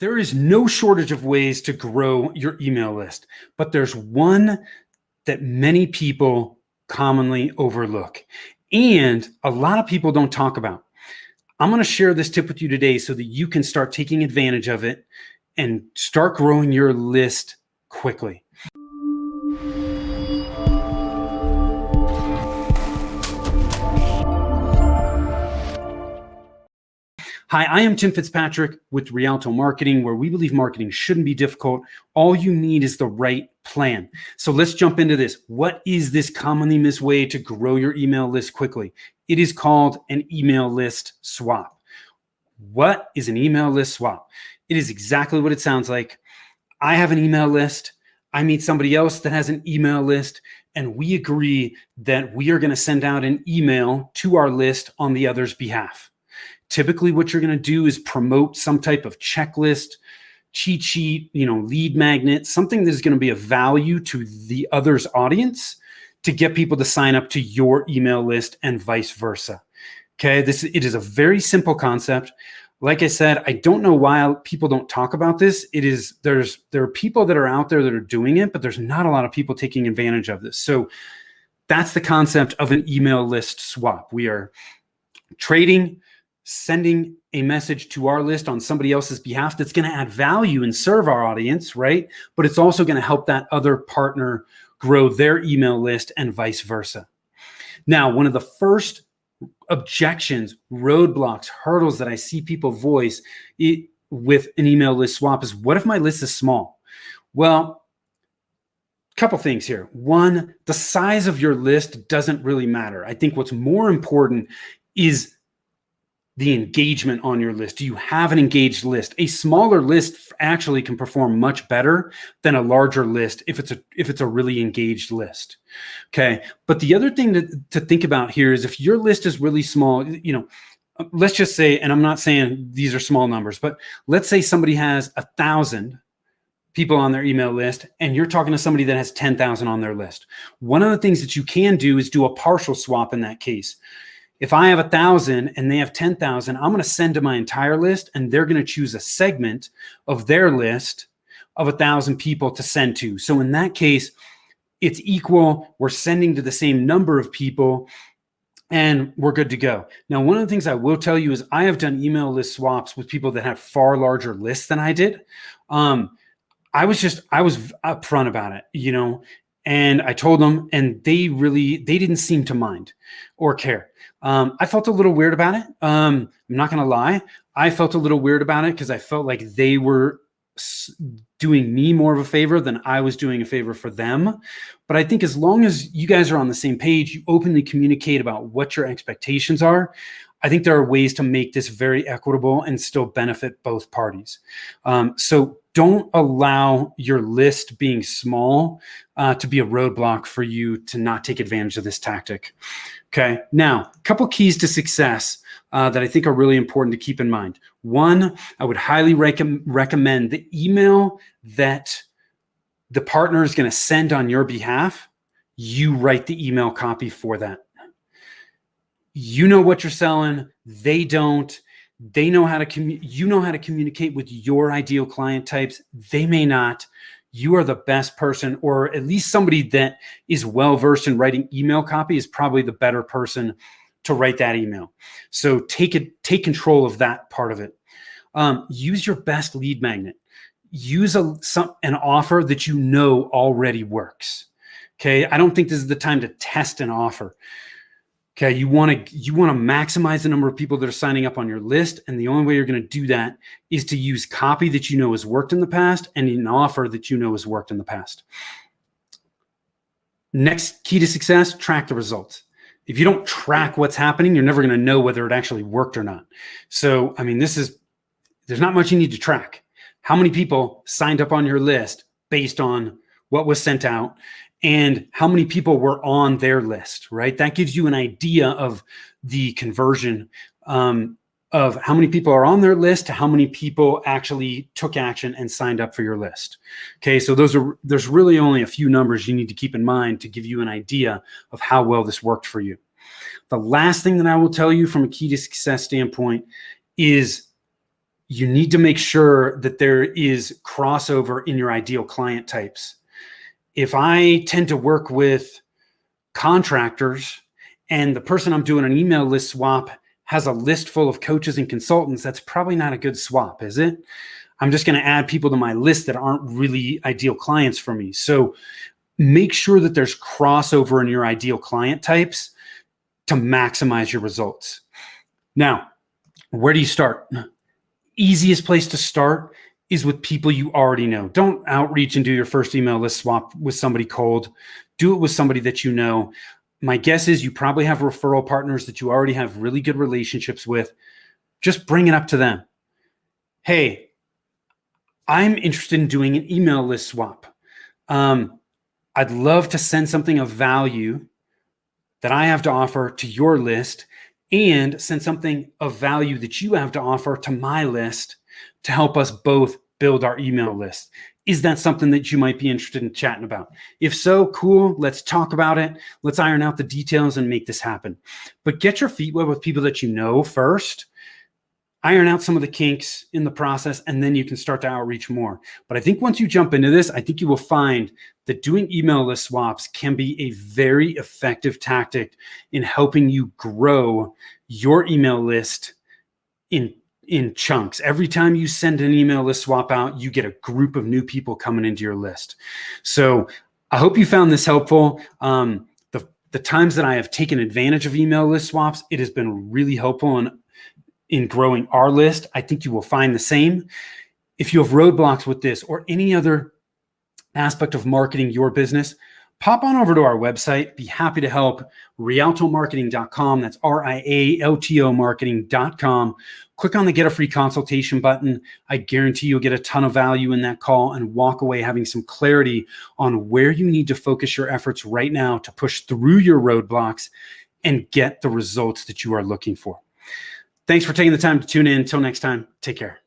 There is no shortage of ways to grow your email list, but there's one that many people commonly overlook and a lot of people don't talk about. I'm going to share this tip with you today so that you can start taking advantage of it and start growing your list quickly. Hi, I am Tim Fitzpatrick with Rialto Marketing, where we believe marketing shouldn't be difficult. All you need is the right plan. So let's jump into this. What is this commonly missed way to grow your email list quickly? It is called an email list swap. What is an email list swap? It is exactly what it sounds like. I have an email list. I meet somebody else that has an email list, and we agree that we are going to send out an email to our list on the other's behalf. Typically, what you're going to do is promote some type of checklist, cheat sheet, lead magnet, something that is going to be of value to the other's audience to get people to sign up to your email list and vice versa. Okay, it is a very simple concept. Like I said, I don't know why people don't talk about this. There are people that are out there that are doing it, but there's not a lot of people taking advantage of this. So that's the concept of an email list swap. We are trading, sending a message to our list on somebody else's behalf that's going to add value and serve our audience, right? But it's also going to help that other partner grow their email list and vice versa. Now, one of the first objections, roadblocks, hurdles that I see people voice with an email list swap is, what if my list is small? Well, a couple things here. One, the size of your list doesn't really matter. I think what's more important is the engagement on your list. Do you have an engaged list? A smaller list actually can perform much better than a larger list if it's a really engaged list. Okay. But the other thing to think about here is, if your list is really small, let's just say, and I'm not saying these are small numbers, but let's say somebody has 1,000 people on their email list and you're talking to somebody that has 10,000 on their list. One of the things that you can do is do a partial swap in that case. If I have 1,000 and they have 10,000, I'm going to send to my entire list, and they're going to choose a segment of their list of 1,000 people to send to. So in that case, it's equal. We're sending to the same number of people, and we're good to go. Now, one of the things I will tell you is I have done email list swaps with people that have far larger lists than I did. I was upfront about it, and I told them, and they didn't seem to mind or care. I felt a little weird about it. I'm not going to lie. I felt a little weird about it because I felt like they were doing me more of a favor than I was doing a favor for them. But I think as long as you guys are on the same page, you openly communicate about what your expectations are, I think there are ways to make this very equitable and still benefit both parties. So don't allow your list being small to be a roadblock for you to not take advantage of this tactic. Okay. Now, a couple keys to success that I think are really important to keep in mind. One, I would highly recommend the email that the partner is going to send on your behalf. You write the email copy for that. You know what you're selling. They don't. They know how to you know how to communicate with your ideal client types. They may not. You are the best person, or at least somebody that is well-versed in writing email copy is probably the better person to write that email. So take control of that part of it. Use your best lead magnet. Use an offer that you know already works. Okay. I don't think this is the time to test an offer. Okay, you want to maximize the number of people that are signing up on your list, and the only way you're going to do that is to use copy that you know has worked in the past and an offer that you know has worked in the past. Next key to success, track the results. If you don't track what's happening, you're never going to know whether it actually worked or not. So, there's not much you need to track. How many people signed up on your list based on what was sent out, and how many people were on their list, right? That gives you an idea of the conversion of how many people are on their list to how many people actually took action and signed up for your list. Okay, so there's really only a few numbers you need to keep in mind to give you an idea of how well this worked for you. The last thing that I will tell you from a key to success standpoint is you need to make sure that there is crossover in your ideal client types. If I tend to work with contractors and the person I'm doing an email list swap has a list full of coaches and consultants, that's probably not a good swap, is it? I'm just going to add people to my list that aren't really ideal clients for me. So make sure that there's crossover in your ideal client types to maximize your results. Now, where do you start? Easiest place to start is with people you already know. Don't outreach and do your first email list swap with somebody cold. Do it with somebody that you know. My guess is you probably have referral partners that you already have really good relationships with. Just bring it up to them. Hey, I'm interested in doing an email list swap. I'd love to send something of value that I have to offer to your list and send something of value that you have to offer to my list to help us both build our email list. Is that something that you might be interested in chatting about? If so, cool. Let's talk about it. Let's iron out the details and make this happen. But get your feet wet with people that you know first. Iron out some of the kinks in the process, and then you can start to outreach more. But I think once you jump into this, I think you will find that doing email list swaps can be a very effective tactic in helping you grow your email list in chunks. Every time you send an email list swap out, you get a group of new people coming into your list. So I hope you found this helpful. The times that I have taken advantage of email list swaps, it has been really helpful in growing our list. I think you will find the same. If you have roadblocks with this or any other aspect of marketing your business, pop on over to our website. Be happy to help. Rialtomarketing.com. That's RIALTO marketing.com. Click on the Get a Free Consultation button. I guarantee you'll get a ton of value in that call and walk away having some clarity on where you need to focus your efforts right now to push through your roadblocks and get the results that you are looking for. Thanks for taking the time to tune in. Until next time, take care.